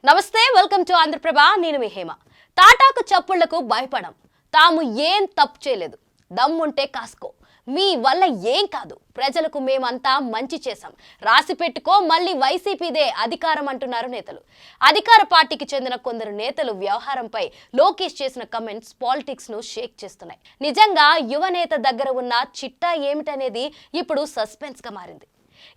నమస్తే welcome to Andhraprabha నేను మీ హేమ టాటాకు చప్పుళ్లకు భయపడం తాము ఏం తప్పు చేయలేదు దమ్ముంటే కాసుకో మీ వల్ల ఏం కాదు ప్రజలకు మేమంతా మంచి చేశాం రాసి పెట్టుకో మళ్ళీ వైసీపీదే అధికారం అంటున్నారు నేతలు అధికార పార్టీకి చెందిన కొందరు నేతలు వ్యవహారంపై లోకేష్ చేసిన కమెంట్స్ పాలిటిక్స్ ను షేక్ చేస్తున్నాయి నిజంగా యువ నేత దగ్గర ఉన్న చిట్టా ఏమిటనేది ఇప్పుడు సస్పెన్స్ గా మారింది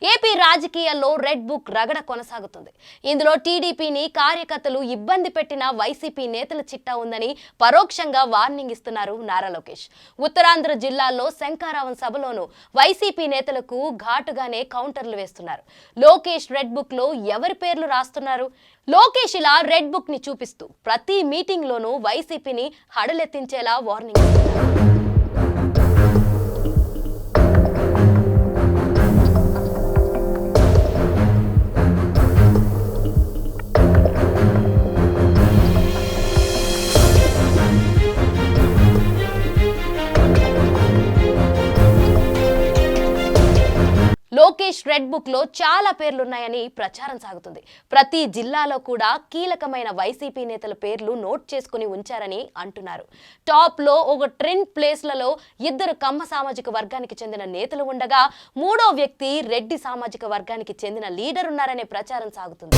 ఏపీ రాజకీయాల్లో రెడ్ బుక్ రగడ కొనసాగుతుంది ఇందులో టీడీపీని కార్యకర్తలు ఇబ్బంది పెట్టిన వైసీపీ నేతల చిట్టా ఉందని పరోక్షంగా వార్నింగ్ ఇస్తున్నారు నారా లోకేష్ ఉత్తరాంధ్ర జిల్లాల్లో శంకారావం సభలోనూ వైసీపీ నేతలకు ఘాటుగానే కౌంటర్లు వేస్తున్నారు లోకేష్ రెడ్ బుక్ లో ఎవరి పేర్లు రాస్తున్నారు లోకేష్ ఇలా రెడ్ బుక్ ని చూపిస్తూ ప్రతి మీటింగ్ లోనూ వైసీపీని హడలెత్తించేలా వార్నింగ్ ఇస్తున్నారు లోకేష్ రెడ్ బుక్ లో చాలా పేర్లున్నాయని ప్రచారం సాగుతుంది ప్రతి జిల్లాలో కూడా కీలకమైన వైసీపీ నేతల పేర్లు నోట్ చేసుకుని ఉంచారని అంటున్నారు టాప్ లో ఒక ట్రెండ్ ప్లేస్లలో ఇద్దరు కమ్మ సామాజిక వర్గానికి చెందిన నేతలు ఉండగా మూడో వ్యక్తి రెడ్డి సామాజిక వర్గానికి చెందిన లీడర్ ఉన్నారనే ప్రచారం సాగుతుంది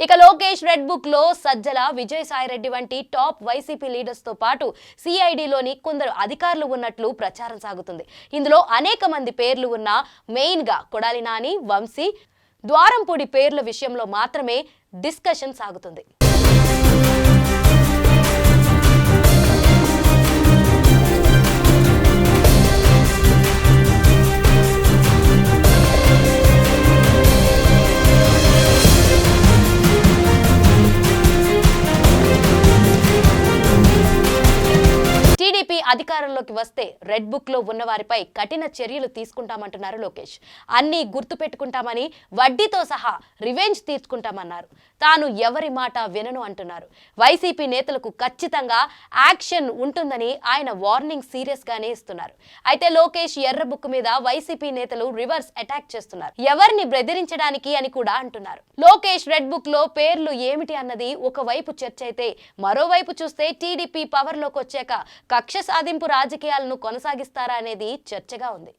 ఇక లోకేష్ రెడ్ బుక్ లో సజ్జల విజయసాయి రెడ్డి వంటి టాప్ వైసీపీ లీడర్స్ తో పాటు సిఐడిలోని కొందరు అధికారులు ఉన్నట్లు ప్రచారం సాగుతుంది ఇందులో అనేక మంది పేర్లు ఉన్న మెయిన్ గా కొడాలి నాని వంశీ ద్వారంపూడి పేర్ల విషయంలో మాత్రమే డిస్కషన్ సాగుతుంది టీడీపీ అధికారంలోకి వస్తే రెడ్ బుక్ లో ఉన్న వారిపై కఠిన చర్యలు తీసుకుంటామంటున్నారు లోకేష్ అన్ని గుర్తు పెట్టుకుంటామని వడ్డీతో సహా రివెంజ్ తీర్చుకుంటామన్నారు తాను ఎవరి మాట వినను అంటున్నారు వైసీపీ నేతలకు ఖచ్చితంగా యాక్షన్ ఉంటుందని ఆయన వార్నింగ్ సీరియస్ గానే ఇస్తున్నారు అయితే లోకేష్ ఎర్ర బుక్ మీద వైసీపీ నేతలు రివర్స్ అటాక్ చేస్తున్నారు ఎవరిని బెదిరించడానికి అని కూడా అంటున్నారు లోకేష్ రెడ్ బుక్ లో పేర్లు ఏమిటి అన్నది ఒకవైపు చర్చ అయితే మరోవైపు చూస్తే టీడీపీ పవర్ లోకి వచ్చాక కక్ష సాధింపు రాజకీయాలను కొనసాగిస్తారా అనేది చర్చగా ఉంది